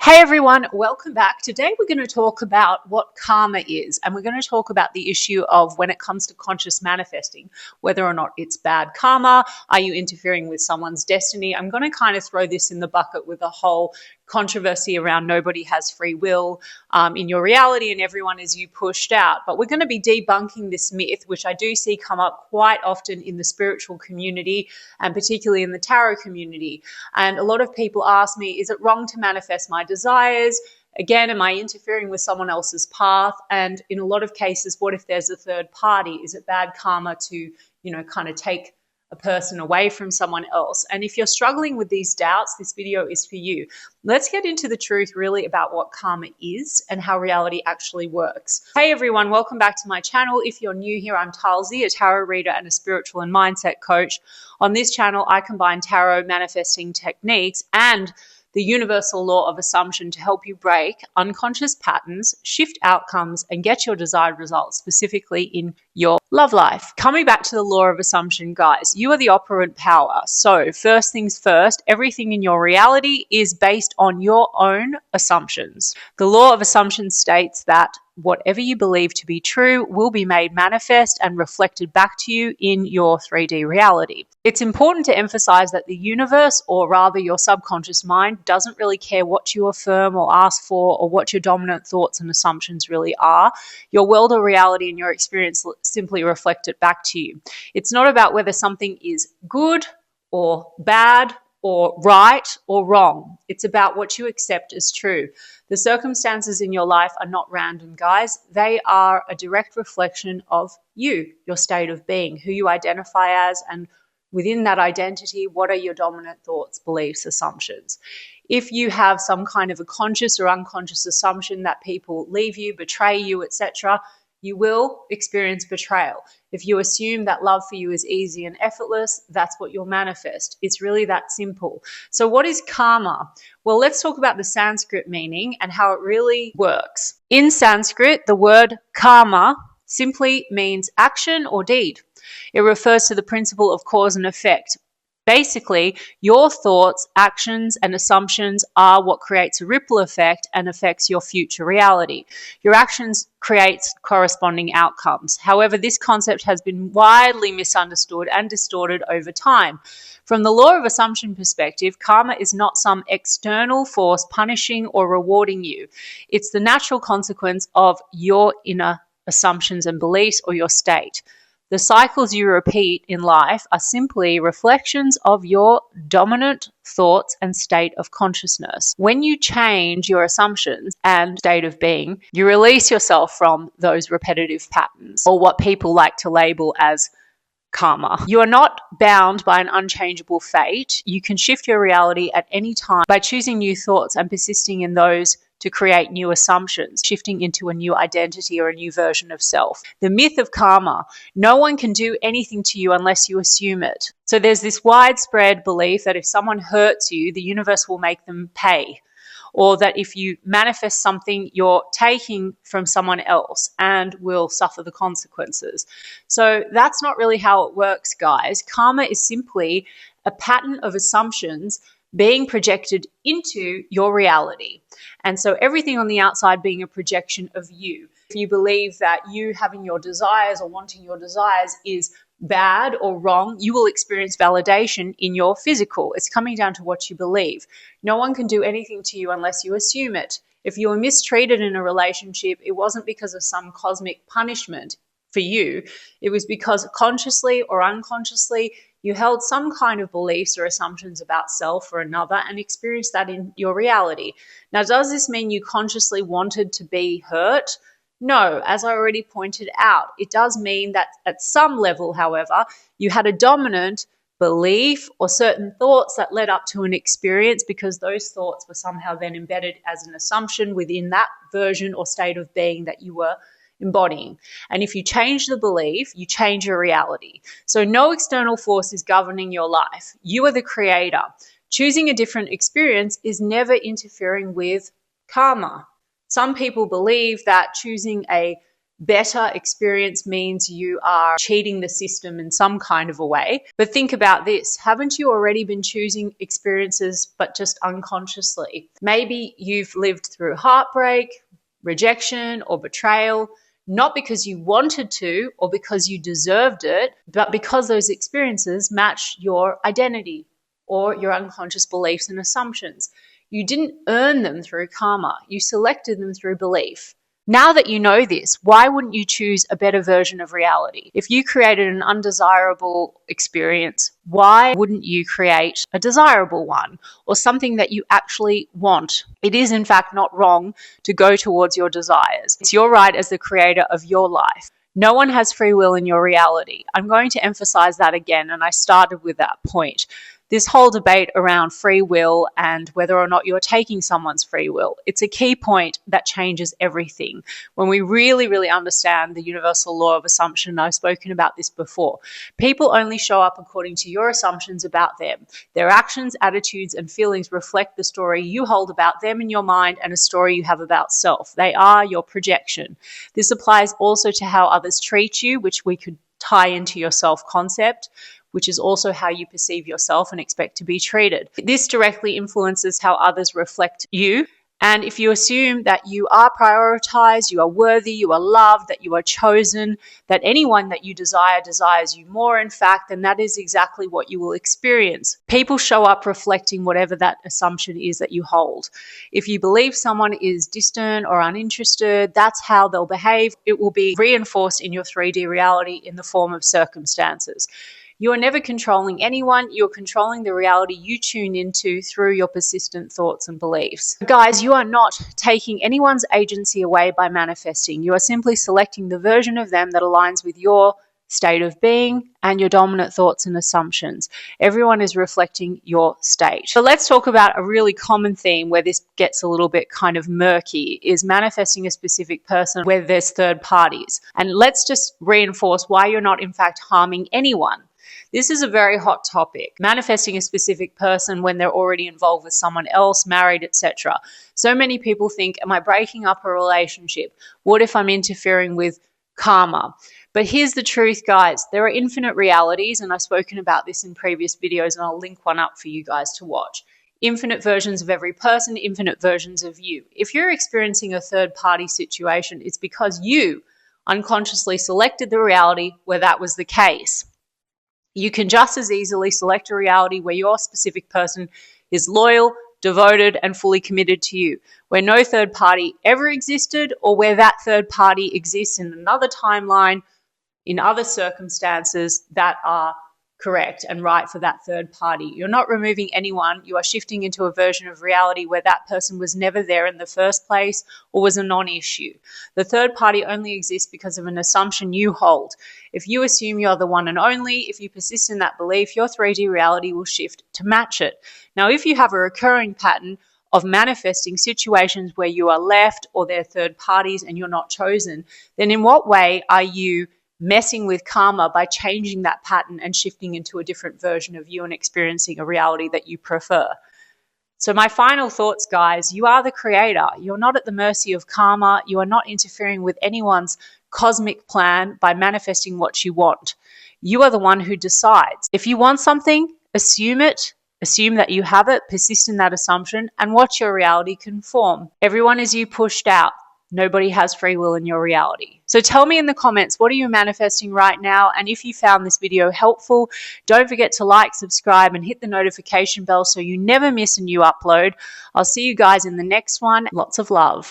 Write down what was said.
Hey everyone, welcome back. Today we're going to talk about what karma is, and we're going to talk about the issue of when it comes to conscious manifesting, whether or not it's bad karma. Are you interfering with someone's destiny? I'm going to kind of throw this in the bucket with a whole controversy around nobody has free will in your reality and everyone is you pushed out. But we're going to be debunking this myth, which I do see come up quite often in the spiritual community and particularly in the tarot community. And a lot of people ask me, is it wrong to manifest my desires? Again, am I interfering with someone else's path? And in a lot of cases, what if there's a third party? Is it bad karma to, kind of take a person away from someone else? And if you're struggling with these doubts, this video is for you. Let's get into the truth really about what karma is and how reality actually works. Hey everyone, welcome back to my channel. If you're new here, I'm Talzi, a tarot reader and a spiritual and mindset coach. On this channel, I combine tarot manifesting techniques and the universal law of assumption to help you break unconscious patterns, shift outcomes, and get your desired results, specifically in your love life. Coming back to the law of assumption, guys, you are the operant power. So first things first, everything in your reality is based on your own assumptions. The law of assumption states that whatever you believe to be true will be made manifest and reflected back to you in your 3D reality. It's important to emphasize that the universe, or rather your subconscious mind, doesn't really care what you affirm or ask for or what your dominant thoughts and assumptions really are. Your world or reality and your experience simply reflect it back to you. It's not about whether something is good or bad or right or wrong. It's about what you accept as true. The circumstances in your life are not random, guys. They are a direct reflection of you, your state of being, who you identify as, and within that identity, what are your dominant thoughts, beliefs, assumptions? If you have some kind of a conscious or unconscious assumption that people leave you, betray you, etc., you will experience betrayal. If you assume that love for you is easy and effortless, that's what you'll manifest. It's really that simple. So what is karma? Well, let's talk about the Sanskrit meaning and how it really works. In Sanskrit, the word karma simply means action or deed. It refers to the principle of cause and effect. Basically, your thoughts, actions, and assumptions are what creates a ripple effect and affects your future reality. Your actions create corresponding outcomes. However, this concept has been widely misunderstood and distorted over time. From the law of assumption perspective, karma is not some external force punishing or rewarding you. It's the natural consequence of your inner assumptions and beliefs or your state. The cycles you repeat in life are simply reflections of your dominant thoughts and state of consciousness. When you change your assumptions and state of being, you release yourself from those repetitive patterns, or what people like to label as karma. You are not bound by an unchangeable fate. You can shift your reality at any time by choosing new thoughts and persisting in those to create new assumptions, shifting into a new identity or a new version of self. The myth of karma. No one can do anything to you unless you assume it. So there's this widespread belief that if someone hurts you, the universe will make them pay. Or that if you manifest something, you're taking from someone else and will suffer the consequences. So that's not really how it works, guys. Karma is simply a pattern of assumptions being projected into your reality. And so everything on the outside being a projection of you. If you believe that you having your desires or wanting your desires is bad or wrong, you will experience validation in your physical. It's coming down to what you believe. No one can do anything to you unless you assume it. If you were mistreated in a relationship, it wasn't because of some cosmic punishment for you. It was because consciously or unconsciously, you held some kind of beliefs or assumptions about self or another and experienced that in your reality. Now, does this mean you consciously wanted to be hurt? No, as I already pointed out, it does mean that at some level, however, you had a dominant belief or certain thoughts that led up to an experience because those thoughts were somehow then embedded as an assumption within that version or state of being that you were embodying. And if you change the belief, you change your reality. So no external force is governing your life. You are the creator. Choosing a different experience is never interfering with karma. Some people believe that choosing a better experience means you are cheating the system in some kind of a way. But think about this. Haven't you already been choosing experiences, but just unconsciously? Maybe you've lived through heartbreak, rejection, or betrayal, not because you wanted to or because you deserved it, but because those experiences match your identity or your unconscious beliefs and assumptions. You didn't earn them through karma. You selected them through belief. Now that you know this, why wouldn't you choose a better version of reality? If you created an undesirable experience, why wouldn't you create a desirable one or something that you actually want? It is, in fact, not wrong to go towards your desires. It's your right as the creator of your life. No one has free will in your reality. I'm going to emphasize that again, and I started with that point. This whole debate around free will and whether or not you're taking someone's free will, it's a key point that changes everything. When we really, really understand the universal law of assumption, I've spoken about this before, people only show up according to your assumptions about them. Their actions, attitudes, and feelings reflect the story you hold about them in your mind and a story you have about self. They are your projection. This applies also to how others treat you, which we could tie into your self-concept, which is also how you perceive yourself and expect to be treated. This directly influences how others reflect you. And if you assume that you are prioritized, you are worthy, you are loved, that you are chosen, that anyone that you desire desires you more, in fact, then that is exactly what you will experience. People show up reflecting whatever that assumption is that you hold. If you believe someone is distant or uninterested, that's how they'll behave. It will be reinforced in your 3D reality in the form of circumstances. You are never controlling anyone. You're controlling the reality you tune into through your persistent thoughts and beliefs. Guys, you are not taking anyone's agency away by manifesting. You are simply selecting the version of them that aligns with your state of being and your dominant thoughts and assumptions. Everyone is reflecting your state. So let's talk about a really common theme where this gets a little bit kind of murky, is manifesting a specific person where there's third parties. And let's just reinforce why you're not in fact harming anyone. This is a very hot topic, manifesting a specific person when they're already involved with someone else, married, etc. So many people think, am I breaking up a relationship? What if I'm interfering with karma? But here's the truth, guys. There are infinite realities, and I've spoken about this in previous videos, and I'll link one up for you guys to watch. Infinite versions of every person, infinite versions of you. If you're experiencing a third-party situation, it's because you unconsciously selected the reality where that was the case. You can just as easily select a reality where your specific person is loyal, devoted, and fully committed to you, where no third party ever existed, or where that third party exists in another timeline, in other circumstances that are correct and right for that third party. You're not removing anyone. You are shifting into a version of reality where that person was never there in the first place or was a non-issue. The third party only exists because of an assumption you hold. If you assume you're the one and only, if you persist in that belief, your 3D reality will shift to match it. Now, if you have a recurring pattern of manifesting situations where you are left or they're third parties and you're not chosen, then in what way are you messing with karma by changing that pattern and shifting into a different version of you and experiencing a reality that you prefer? So my final thoughts, guys, you are the creator. You're not at the mercy of karma. You are not interfering with anyone's cosmic plan by manifesting what you want. You are the one who decides. If you want something, assume it. Assume that you have it, persist in that assumption, and watch your reality conform. Everyone is you pushed out. Nobody has free will in your reality. So tell me in the comments, what are you manifesting right now? And if you found this video helpful, don't forget to like, subscribe, and hit the notification bell so you never miss a new upload. I'll see you guys in the next one. Lots of love.